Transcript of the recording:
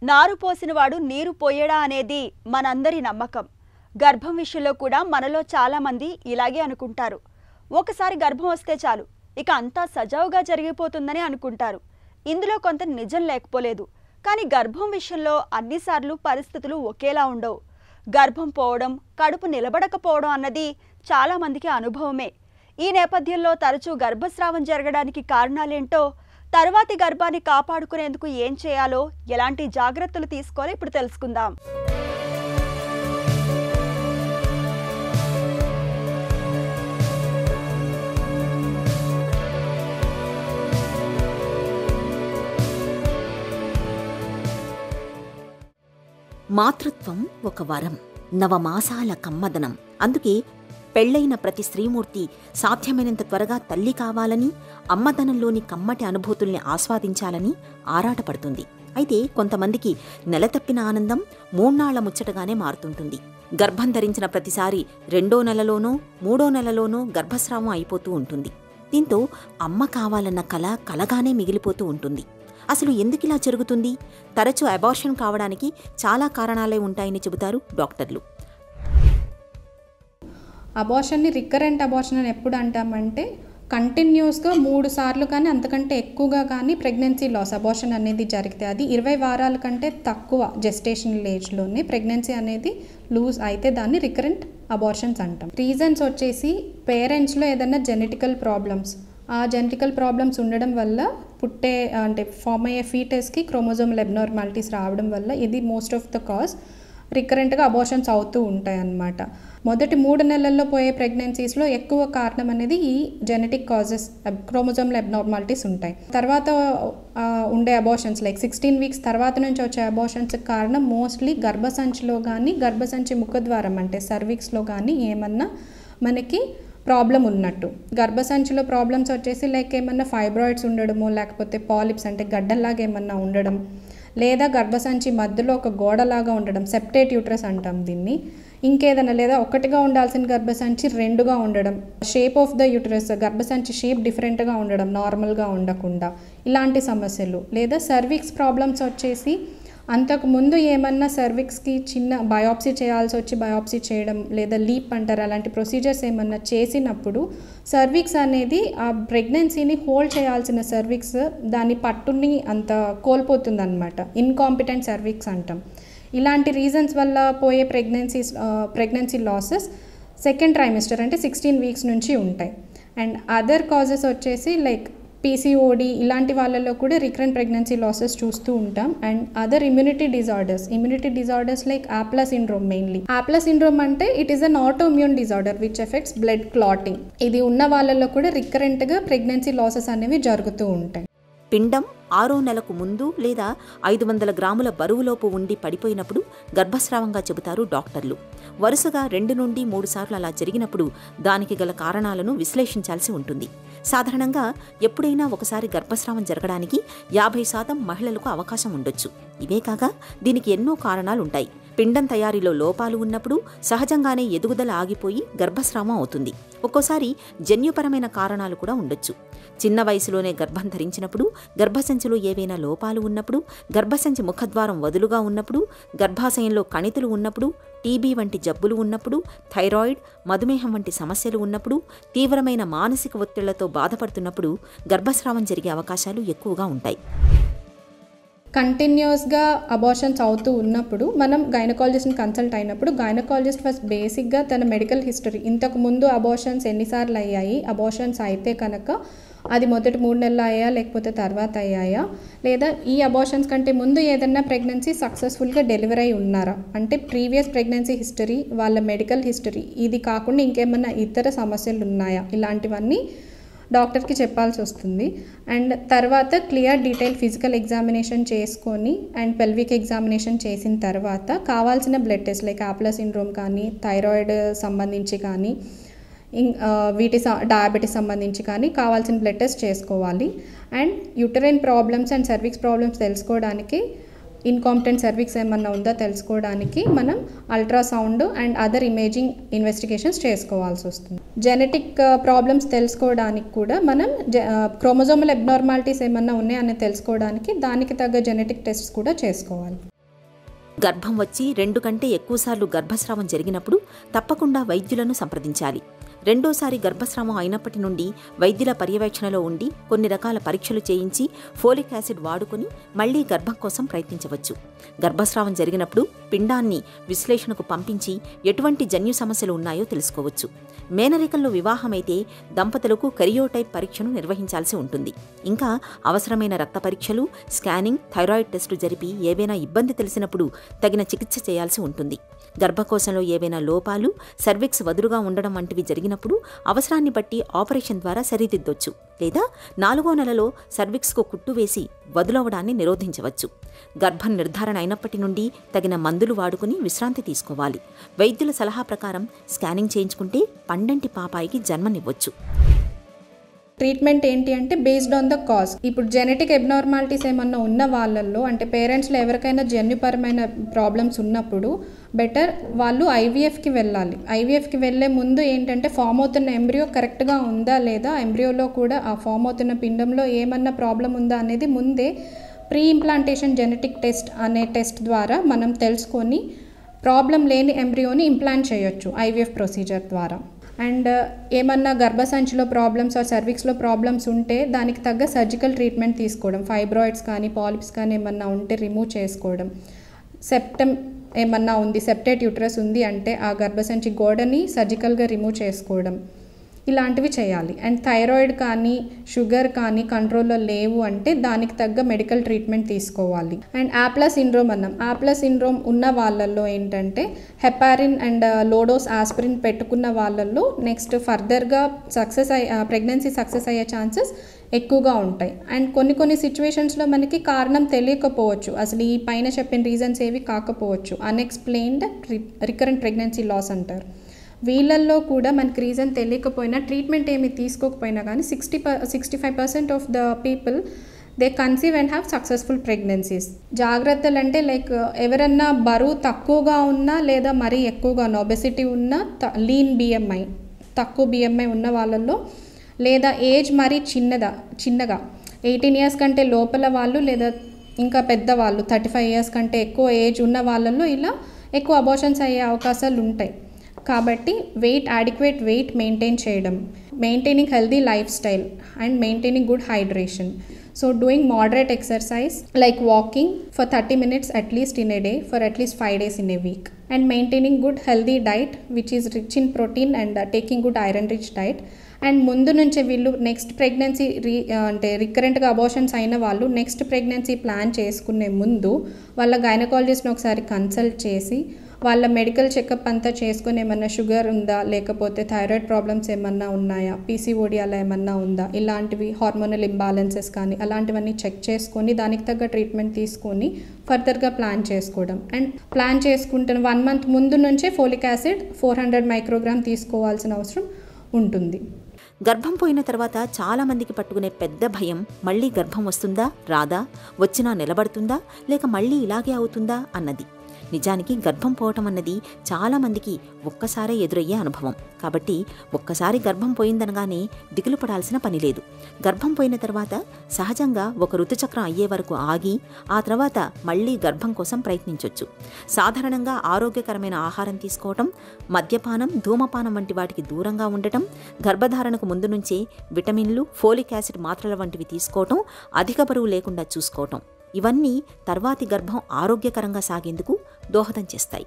నారు పోసినవాడు నీరు పోయడా అనేది మనందరి నమ్మకం. గర్భం విషయంలో కూడా మనలో చాలా మంది ఇలాగే అనుకుంటారు. ఒకసారి గర్భం వస్తే చాలు ఇక అంతా సజావుగా జరిగిపోతుందని అనుకుంటారు. ఇందులో కొంత నిజం లేకపోలేదు. కానీ గర్భం విషయంలో అన్నిసార్లు పరిస్థితులు ఒకేలా ఉండవు. గర్భం పోవడం, కడుపు నిలబడకపోవడం అన్నది చాలా మందికి అనుభవమే. ఈ నేపథ్యంలో తరచూ గర్భస్రావం జరగడానికి కారణాలేంటో, తర్వాతి గర్భాన్ని కాపాడుకునేందుకు ఏం చేయాలో, ఎలాంటి జాగ్రత్తలు తీసుకోవాలో ఇప్పుడు తెలుసుకుందాం. మాతృత్వం ఒక వరం, నవమాసాల కమ్మదనం. అందుకే పెళ్లైన ప్రతి స్త్రీమూర్తి సాధ్యమైనంత త్వరగా తల్లి కావాలని, అమ్మదనంలోని కమ్మటి అనుభూతుల్ని ఆస్వాదించాలని ఆరాటపడుతుంది. అయితే కొంతమందికి నెల తప్పిన ఆనందం మూడ్నాళ్ల ముచ్చటగానే మారుతుంటుంది. గర్భం ధరించిన ప్రతిసారి 2వ నెలలోనో 3వ నెలలోనో గర్భస్రావం అయిపోతూ ఉంటుంది. దీంతో అమ్మ కావాలన్న కల కలగానే మిగిలిపోతూ ఉంటుంది. అసలు ఎందుకిలా జరుగుతుంది? తరచూ అబార్షన్ కావడానికి చాలా కారణాలే ఉంటాయని చెబుతారు డాక్టర్లు. అబార్షన్ని రికరెంట్ అబార్షన్ అని ఎప్పుడు అంటామంటే, కంటిన్యూస్గా 3 సార్లు కానీ అంతకంటే ఎక్కువగా కానీ ప్రెగ్నెన్సీ లాస్ అబార్షన్ అనేది జరిగితే, అది 20 వారాల కంటే తక్కువ జెస్టేషనల్ ఏజ్లోనే ప్రెగ్నెన్సీ అనేది లూజ్ అయితే దాన్ని రికరెంట్ అబార్షన్స్ అంటాం. రీజన్స్ వచ్చేసి పేరెంట్స్లో ఏదైనా జెనెటికల్ ప్రాబ్లమ్స్, ఆ జెనెటికల్ ప్రాబ్లమ్స్ ఉండడం వల్ల ఫామ్ అయ్యే ఫీటస్కి క్రోమోజోమల్ అబ్నార్మాలిటీస్ రావడం వల్ల ఇది మోస్ట్ ఆఫ్ ద కాజ్ రికరెంట్గా అబార్షన్స్ అవుతూ ఉంటాయి అన్నమాట. మొదటి 3 నెలల్లో పోయే ప్రెగ్నెన్సీస్లో ఎక్కువ కారణం అనేది ఈ జెనెటిక్ కాజెస్, క్రోమోజోమల్ అబ్నార్మాలిటీస్ ఉంటాయి. తర్వాత ఉండే అబార్షన్స్ లైక్ 16 వీక్స్ తర్వాత నుంచి వచ్చే అబార్షన్స్కి కారణం మోస్ట్లీ గర్భసంచిలో కానీ, గర్భసంచి ముఖద్వారం అంటే సర్విక్స్లో కానీ ఏమన్నా మనకి ప్రాబ్లం ఉన్నట్టు. గర్భసంచిలో ప్రాబ్లమ్స్ వచ్చేసి లైక్ ఏమన్నా ఫైబ్రాయిడ్స్ ఉండడము, లేకపోతే పాలిప్స్ అంటే గడ్డల్లాగా ఏమన్నా ఉండడం, లేదా గర్భసంచి మధ్యలో ఒక గోడలాగా ఉండడం, సెప్టేట్ యూట్రస్ అంటాం దీన్ని. ఇంకేదైనా, లేదా ఒకటిగా ఉండాల్సిన గర్భసంచి 2గా ఉండడం, షేప్ ఆఫ్ ద యూట్రస్ గర్భసంచి షేప్ డిఫరెంట్గా ఉండడం, నార్మల్గా ఉండకుండా, ఇలాంటి సమస్యలు. లేదా సర్విక్స్ ప్రాబ్లమ్స్ వచ్చేసి అంతకుముందు ఏమన్నా సర్విక్స్కి చిన్న బయాప్సీ చేయాల్సి వచ్చి బయాప్సీ చేయడం, లేదా లీప్ అంటారు, అలాంటి ప్రొసీజర్స్ ఏమన్నా చేసినప్పుడు సర్విక్స్ అనేది ఆ ప్రెగ్నెన్సీని హోల్డ్ చేయాల్సిన సర్విక్స్ దాని పట్టుని అంత కోల్పోతుందన్నమాట. ఇన్కాంపిటెంట్ సర్విక్స్ అంటాం. ఇలాంటి రీజన్స్ వల్ల పోయే ప్రెగ్నెన్సీ లాసెస్ సెకండ్ ట్రైమిస్టర్ అంటే 16 వీక్స్ నుంచి ఉంటాయి. అండ్ అదర్ కాజెస్ వచ్చేసి లైక్ PCOD ఇలాంటి వాళ్ళలో కూడా రికరెంట్ ప్రెగ్నెన్సీ లాసెస్ చూస్తూ ఉంటాం. And other immunity disorders like APLA syndrome. Mainly APLA syndrome అంటే it is an autoimmune disorder which affects blood clotting. ఇది ఉన్న వాళ్ళలో కూడా రికరెంట్గా ప్రెగ్నెన్సీ లాసెస్ అనేవి జరుగుతూ ఉంటాయి. పిండం 6వ నెలకు ముందు లేదా 500 గ్రాముల బరువులోపు ఉండి పడిపోయినప్పుడు గర్భస్రావంగా చెబుతారు డాక్టర్లు. వరుసగా 2 నుండి 3 సార్లు అలా జరిగినప్పుడు దానికి గల కారణాలను విశ్లేషించాల్సి ఉంటుంది. సాధారణంగా ఎప్పుడైనా ఒకసారి గర్భస్రావం జరగడానికి 50% మహిళలకు అవకాశం ఉండొచ్చు. ఇవే కాక దీనికి ఎన్నో కారణాలుంటాయి. పిండం తయారీలో లోపాలు ఉన్నప్పుడు సహజంగానే ఎదుగుదల ఆగిపోయి గర్భస్రావం అవుతుంది. ఒక్కోసారి జన్యుపరమైన కారణాలు కూడా ఉండొచ్చు. చిన్న వయసులోనే గర్భం ధరించినప్పుడు, గర్భసంచిలో ఏవైనా లోపాలు ఉన్నప్పుడు, గర్భసంచి ముఖద్వారం వదులుగా ఉన్నప్పుడు, గర్భాశయంలో కణితులు ఉన్నప్పుడు, టీబీ వంటి జబ్బులు ఉన్నప్పుడు, థైరాయిడ్, మధుమేహం వంటి సమస్యలు ఉన్నప్పుడు, తీవ్రమైన మానసిక ఒత్తిళ్లతో బాధపడుతున్నప్పుడు గర్భస్రావం జరిగే అవకాశాలు ఎక్కువగా ఉంటాయి. కంటిన్యూస్గా అబార్షన్స్ అవుతూ ఉన్నప్పుడు మనం గైనకాలజిస్ట్ని కన్సల్ట్ అయినప్పుడు గైనకాలజిస్ట్ ఫస్ట్ బేసిక్గా తన మెడికల్ హిస్టరీ, ఇంతకుముందు అబార్షన్స్ ఎన్నిసార్లు అయ్యాయి, అబార్షన్స్ అయితే కనుక అది మొదటి 3 నెలలు అయ్యాయా లేకపోతే తర్వాత అయ్యాయా, లేదా ఈ అబార్షన్స్ కంటే ముందు ఏదైనా ప్రెగ్నెన్సీ సక్సెస్ఫుల్గా డెలివరీ అయి ఉన్నారా అంటే ప్రీవియస్ ప్రెగ్నెన్సీ హిస్టరీ, వాళ్ళ మెడికల్ హిస్టరీ, ఇది కాకుండా ఇంకేమన్నా ఇతర సమస్యలు ఉన్నాయా, ఇలాంటివన్నీ డాక్టర్కి చెప్పాల్సి వస్తుంది. అండ్ తర్వాత క్లియర్ డీటెయిల్ ఫిజికల్ ఎగ్జామినేషన్ చేసుకొని అండ్ పెల్విక్ ఎగ్జామినేషన్ చేసిన తర్వాత కావాల్సిన blood test like APLA syndrome కానీ, థైరాయిడ్ సంబంధించి కానీ, డయాబెటీస్ సంబంధించి కానీ కావాల్సిన బ్లడ్ టెస్ట్ చేసుకోవాలి. And uterine problems and cervix problems తెలుసుకోవడానికి, ఇన్కాంపిటెంట్ సర్విక్స్ ఏమన్నా ఉందా తెలుసుకోవడానికి మనం ultrasound and other imaging investigations చేసుకోవాల్సి వస్తుంది. జెనెటిక్ ప్రాబ్లమ్స్ తెలుసుకోవడానికి కూడా మనం క్రోమోజోమల్ అబ్నార్మాలిటీస్ ఏమన్నా ఉన్నాయని తెలుసుకోవడానికి దానికి తగ్గ జెనెటిక్ టెస్ట్స్ కూడా చేసుకోవాలి. గర్భం వచ్చి 2 కంటే ఎక్కువసార్లు గర్భస్రావం జరిగినప్పుడు తప్పకుండా వైద్యులను సంప్రదించాలి. రెండోసారి గర్భస్రావం అయినప్పటి నుండి వైద్యుల పర్యవేక్షణలో ఉండి కొన్ని రకాల పరీక్షలు చేయించి ఫోలిక్ యాసిడ్ వాడుకొని మళ్లీ గర్భం కోసం ప్రయత్నించవచ్చు. గర్భస్రావం జరిగినప్పుడు పిండాన్ని విశ్లేషణకు పంపించి ఎటువంటి జన్యు సమస్యలు ఉన్నాయో తెలుసుకోవచ్చు. మేనరికంలో వివాహమైతే దంపతులకు కెరియోటైప్ పరీక్షను నిర్వహించాల్సి ఉంటుంది. ఇంకా అవసరమైన రక్త పరీక్షలు, స్కానింగ్, థైరాయిడ్ టెస్టు జరిపి ఏవైనా ఇబ్బంది తెలిసినప్పుడు తగిన చికిత్స చేయాల్సి ఉంటుంది. గర్భకోశంలో ఏవైనా లోపాలు, సర్విక్స్ వదులుగా ఉండడం వంటివి జరిగినప్పుడు అవసరాన్ని బట్టి ఆపరేషన్ ద్వారా సరిదిద్దొచ్చు. లేదా 4వ నెలలో సర్విక్స్కు కుట్టు వేసి వదులవడాన్ని నిరోధించవచ్చు. గర్భం నిర్ధారణ అయినప్పటి నుండి తగిన మందులు వాడుకుని విశ్రాంతి తీసుకోవాలి. వైద్యుల సలహా ప్రకారం స్కానింగ్ చేయించుకుంటే పండంటి పాపాయికి జన్మనివ్వచ్చు. ట్రీట్మెంట్ ఏంటి అంటే బేస్డ్ ఆన్ ద కాజ్. ఇప్పుడు జెనెటిక్ ఎబ్నార్మాలిటీస్ ఏమన్నా ఉన్న వాళ్ళల్లో అంటే పేరెంట్స్లో ఎవరికైనా జన్యుపరమైన ప్రాబ్లమ్స్ ఉన్నప్పుడు బెటర్ వాళ్ళు ఐవీఎఫ్కి వెళ్ళాలి. ఐవీఎఫ్కి వెళ్ళే ముందు ఏంటంటే ఫామ్ అవుతున్న ఎంబ్రియో కరెక్ట్గా ఉందా లేదా, ఎంబ్రియోలో కూడా ఆ ఫామ్ అవుతున్న పిండంలో ఏమన్నా ప్రాబ్లం ఉందా అనేది ముందే ప్రీ ఇంప్లాంటేషన్ జెనెటిక్ టెస్ట్ అనే టెస్ట్ ద్వారా మనం తెలుసుకొని ప్రాబ్లం లేని ఎంబ్రియోని ఇంప్లాంట్ చేయొచ్చు ఐవీఎఫ్ ప్రొసీజర్ ద్వారా. అండ్ ఏమన్నా గర్భసంచిలో ప్రాబ్లమ్స్ ఆర్ సర్విక్స్లో ప్రాబ్లమ్స్ ఉంటే దానికి తగ్గ సర్జికల్ ట్రీట్మెంట్ తీసుకోవడం, ఫైబ్రాయిడ్స్ కానీ పాలిప్స్ కానీ ఏమన్నా ఉంటే రిమూవ్ చేసుకోవడం, సెప్టమ్ ఏమన్నా ఉంది, సెప్టేట్ యూట్రస్ ఉంది అంటే ఆ గర్భసంచి గోడని సర్జికల్గా రిమూవ్ చేసుకోవడం, ఇలాంటివి చేయాలి. అండ్ థైరాయిడ్ కానీ షుగర్ కానీ కంట్రోల్లో లేవు అంటే దానికి తగ్గ మెడికల్ ట్రీట్మెంట్ తీసుకోవాలి. అండ్ ఆప్లస్ సిండ్రోమ్ అన్నాం. ఆప్లస్ సిండ్రోమ్ ఉన్న వాళ్ళల్లో ఏంటంటే హెపారిన్ అండ్ లోడోస్ ఆస్పిరిన్ పెట్టుకున్న వాళ్ళల్లో నెక్స్ట్ ఫర్దర్గా ప్రెగ్నెన్సీ సక్సెస్ అయ్యే ఛాన్సెస్ ఎక్కువగా ఉంటాయి. అండ్ కొన్ని సిచ్యువేషన్స్లో మనకి కారణం తెలియకపోవచ్చు, అసలు ఈ పైన చెప్పిన రీజన్స్ ఏవి కాకపోవచ్చు. అన్ఎక్స్ప్లెయిన్డ్ రికరెంట్ ప్రెగ్నెన్సీ లాస్ అంటారు. వీళ్ళల్లో కూడా మనకి రీజన్ తెలియకపోయినా ట్రీట్మెంట్ ఏమి తీసుకోకపోయినా కానీ 65% of the people they conceive and have successful pregnancies. జాగ్రత్తలు అంటే లైక్ ఎవరన్నా బరువు తక్కువగా ఉన్నా లేదా మరీ ఎక్కువగా ఉన్న ఒబెసిటీ ఉన్న, లీన్ బిఎంఐ తక్కువ బిఎంఐ ఉన్న వాళ్ళల్లో, లేదా ఏజ్ మరీ చిన్నగా 18 years కంటే లోపల వాళ్ళు లేదా ఇంకా పెద్దవాళ్ళు 35 years కంటే ఎక్కువ ఏజ్ ఉన్న వాళ్ళల్లో ఇలా ఎక్కువ అబార్షన్స్ అయ్యే అవకాశాలు ఉంటాయి. కాబట్టి adequate weight మెయింటైన్ చేయడం, maintaining healthy life style and maintaining good hydration. So doing moderate exercise like walking for 30 minutes at least in a day for at least 5 days in a week, and maintaining good healthy diet which is rich in protein and taking good iron rich diet. And ముందు నుంచే వీళ్ళు next pregnancy అంటే రికరెంట్గా abortions అయిన వాళ్ళు next pregnancy plan చేసుకునే ముందు వాళ్ళ గైనకాలజిస్ట్ని ఒకసారి కన్సల్ట్ చేసి వాళ్ళ మెడికల్ చెకప్ అంతా చేసుకుని ఏమన్నా షుగర్ ఉందా, లేకపోతే థైరాయిడ్ ప్రాబ్లమ్స్ ఏమన్నా ఉన్నాయా, పీసీఓడి అలా ఏమన్నా ఉందా, ఇలాంటివి హార్మోనల్ ఇంబ్యాలెన్సెస్ కానీ అలాంటివన్నీ చెక్ చేసుకొని దానికి తగ్గ ట్రీట్మెంట్ తీసుకొని ఫర్దర్గా ప్లాన్ చేసుకోవడం. అండ్ ప్లాన్ చేసుకుంటున్న 1 month ముందు నుంచే ఫోలిక్ యాసిడ్ 400 microgram తీసుకోవాల్సిన అవసరం ఉంటుంది. గర్భం పోయిన తర్వాత చాలా మందికి పట్టుకునే పెద్ద భయం మళ్ళీ గర్భం వస్తుందా రాదా, వచ్చినా నిలబడుతుందా లేక మళ్ళీ ఇలాగే అవుతుందా అన్నది. నిజానికి గర్భం పోవటం అన్నది చాలామందికి ఒక్కసారే ఎదురయ్యే అనుభవం. కాబట్టి ఒక్కసారి గర్భం పోయిందనగానే దిగులు పడాల్సిన పని లేదు. గర్భం పోయిన తర్వాత సహజంగా ఒక ఋతుచక్రం అయ్యే వరకు ఆగి ఆ తర్వాత మళ్లీ గర్భం కోసం ప్రయత్నించవచ్చు. సాధారణంగా ఆరోగ్యకరమైన ఆహారం తీసుకోవటం, మద్యపానం, ధూమపానం వంటి వాటికి దూరంగా ఉండటం, గర్భధారణకు ముందు నుంచే విటమిన్లు, ఫోలిక్ యాసిడ్ మాత్రల వంటివి తీసుకోవటం, అధిక బరువు లేకుండా చూసుకోవటం, ఇవన్నీ తర్వాతి గర్భం ఆరోగ్యకరంగా సాగేందుకు దోహదం చేస్తాయి.